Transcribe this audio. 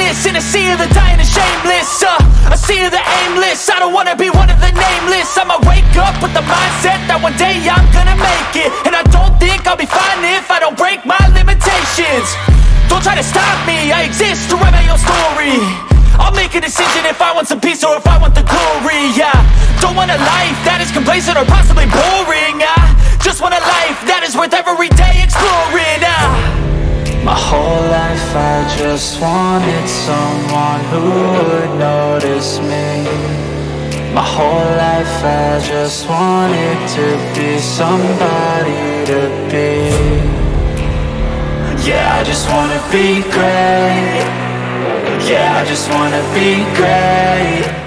nameless in a sea of the dying and shameless. A sea of the aimless. I don't wanna be one of the nameless. I'ma wake up with the mindset that one day I'm gonna make it. And I don't think I'll be fine if I don't break my limitations. Don't try to stop me, I exist to write my own story. I'll make a decision if I want some peace or if I want the glory. Yeah, don't want a life that is complacent or possibly boring. I just want a life that is worth every day exploring. My whole life I just wanted someone who would notice me. My whole life I just wanted to be somebody to be. Yeah, I just wanna be great. Yeah, I just wanna be great.